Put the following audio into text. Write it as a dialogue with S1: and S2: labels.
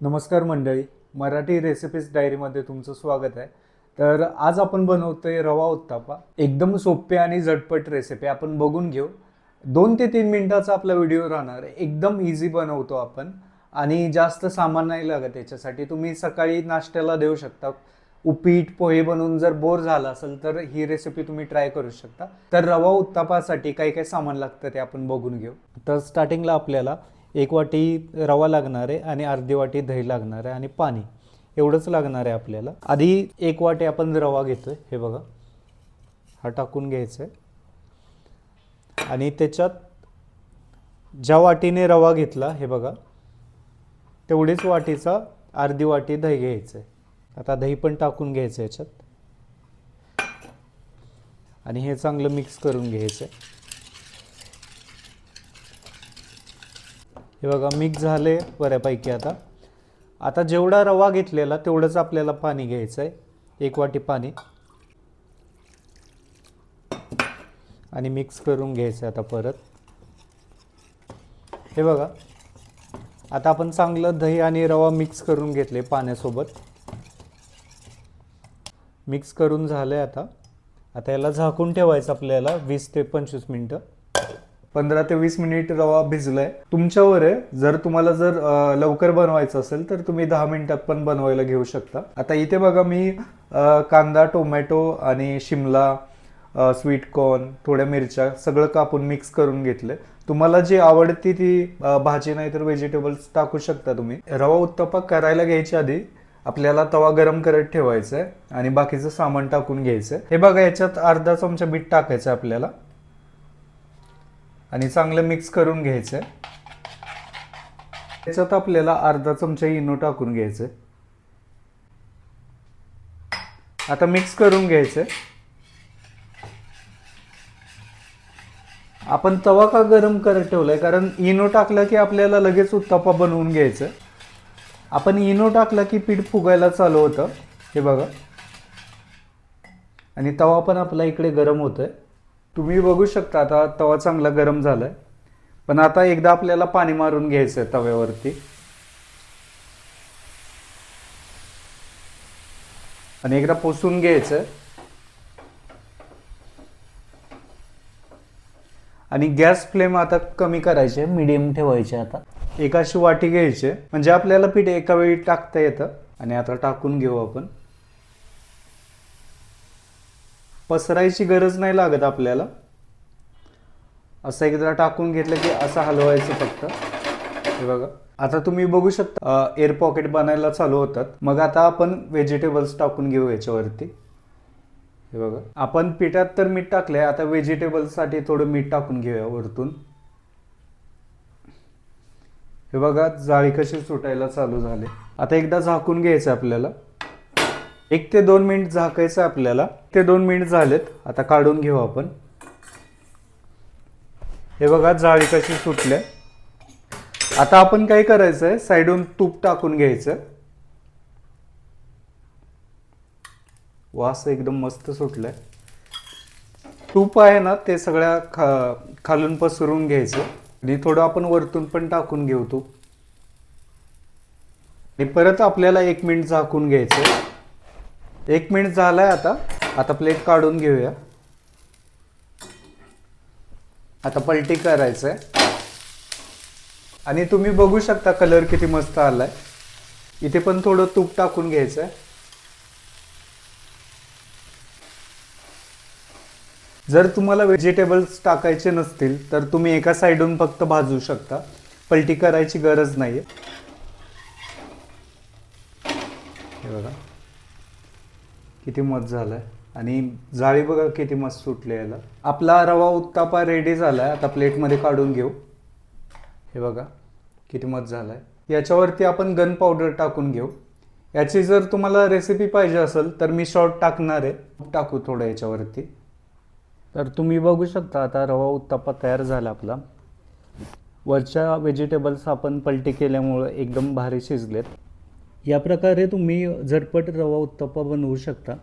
S1: नमस्कार मंडळी, मराठी रेसिपीज डायरीमध्ये तुमचं स्वागत आहे. तर आज आपण बनवतोय रवा उत्तापा. एकदम सोपे आणि झटपट रेसिपी आपण बघून घेऊ. 2 ते 3 मिनिटाचा आपला व्हिडिओ राहणार आहे. एकदम इझी बनवतो आपण आणि जास्त सामान नाही लागत. याच्यासाठी तुम्ही सकाळी नाश्त्याला देऊ शकता. उपीट पोहे बनवून जर बोर झाला असेल तर ही रेसिपी तुम्ही ट्राय करू शकता. तर रवा उत्तापासाठी काय काय सामान लागतं ते आपण बघून घेऊ. तर स्टार्टिंगला आपल्याला 1 वाटी रवा लागणार आहे आणि अर्धी वाटी दही लागणार आहे आणि पाणी एवढंच लागणार आहे आपल्याला. आधी 1 वाटी आपण रवा घेतोय, हे बघा, हा टाकून घ्यायचा आहे आणि त्याच्यात ज्या वाटीने रवा घेतला, हे बघा, तेवढीच वाटीचा अर्धी वाटी दही घ्यायचं आहे. आता दही पण टाकून घ्यायचं याच्यात आणि हे चांगलं मिक्स करून घ्यायचं आहे. हे बघा मिक्स झाले बऱ्यापैकी. आता जेवढा रवा घेतलेला तेवढंच आपल्याला पाणी घ्यायचं आहे, 1 वाटी पाणी, आणि मिक्स करून घ्यायचं आहे. आता परत हे बघा, आता आपण चांगलं दही आणि रवा मिक्स करून घेतले पाण्यासोबत. मिक्स करून झालं आहे. आता याला झाकून ठेवायचं आपल्याला 20 ते 25 मिनटं. 15 ते 20 मिनिट रवा भिजलाय. तुमच्यावर आहे, जर तुम्हाला लवकर बनवायचं असेल तर तुम्ही 10 मिनिटात पण बनवायला घेऊ शकता. आता इथे बघा मी कांदा, टोमॅटो आणि शिमला, स्वीट कॉर्न, थोड्या मिरच्या सगळं कापून मिक्स करून घेतले. तुम्हाला जी आवडती ती भाजी नाही तर व्हेजिटेबल्स टाकू शकता तुम्ही. रवा उत्तप्पा करायला घ्यायच्या आधी आपल्याला तवा गरम करत ठेवायचा आहे आणि बाकीचं सामान टाकून घ्यायचं आहे. हे बघा, याच्यात अर्धा चमचा मीठ टाकायचं आपल्याला आणि चांगलं मिक्स करून घ्यायचं आहे. त्याच्यात आपल्याला अर्धा चमचा इनो टाकून घ्यायचं. आता मिक्स करून घ्यायचं. आपण तवा का गरम करत ठेवलाय, कारण इनो टाकला की आपल्याला लगेच उत्तप्पा बनवून घ्यायचं. आपण इनो टाकला की पीठ फुगायला चालू होतं, हे बघा, आणि तवा पण आपला इकडे गरम होतोय. तुम्ही बघू शकता आता तवा चांगला गरम झालाय. पण आता एकदा आपल्याला पाणी मारून घ्यायचंय तव्यावरती आणि एकदा पुसून घ्यायचंय. आणि गॅस फ्लेम आता कमी करायचे, मीडियम ठेवायचे. आता एक अशी वाटी घ्यायची म्हणजे आपल्याला पीठ एका वेळी टाकता येतं. आणि आता टाकून घेऊ आपण. पसरायची गरज नाही लागत आपल्याला. असं एकदा टाकून घेतलं की असं हलवायचं फक्त. हे बघा, आता तुम्ही बघू शकता एअर पॉकेट बनायला चालू होतात. मग आता आपण व्हेजिटेबल्स टाकून घेऊ याच्यावरती. हे बघा, आपण पिठात तर मीठ टाकलंय, आता व्हेजिटेबल्ससाठी थोडं मीठ टाकून घेऊया वरतून. हे बघा, जाळी कशी सुटायला चालू झाले. आता एकदा झाकून घ्यायचं आपल्याला. 1 ते 2 मिनिट झाकायचं आपल्याला. 1 ते 2 मिनिट झालेत. आता काढून घेऊ आपण. हे बघा, जाळी कशी सुटल्या. आता आपण काय करायचंय, साईडून तूप टाकून घ्यायचं. वास एकदम मस्त सुटलाय. तूप आहे ना, ते सगळ्या खालून पसरून घ्यायचं आणि थोडं आपण वरतून पण टाकून घेऊ तूप. आणि परत आपल्याला 1 मिनिट झाकून घ्यायचं. 1 मिनिट झालाय. आता प्लेट काढून घेऊया. आता पलटी करायचंय आणि तुम्ही बघू शकता कलर किती मस्त आलाय. इथे पण थोडं तूप टाकून घ्यायचंय. जर तुम्हाला व्हेजिटेबल्स टाकायचे नसतील तर तुम्ही एका साईडून फक्त भाजू शकता, पलटी करायची गरज नाहीये. हे बघा किती मस्त झालाय आणि जाळी बघा किती मस्त सुटली याला. आपला रवा उत्तापा रेडी झालाय. आता प्लेटमध्ये काढून घेऊ. हे बघा किती मस्त झालाय. याच्यावरती आपण गन पावडर टाकून घेऊ. याची जर तुम्हाला रेसिपी पाहिजे असेल तर मी शॉर्ट टाकणार आहे, टाकू थोडं याच्यावरती. तर तुम्ही बघू शकता आता रवा उत्तापा तयार झाला आपला. वरच्या व्हेजिटेबल्स आपण पलटी केल्यामुळे एकदम भारी शिजलेत. या प्रकारे तुम्ही झटपट रवा उत्तापा बनवू शकता.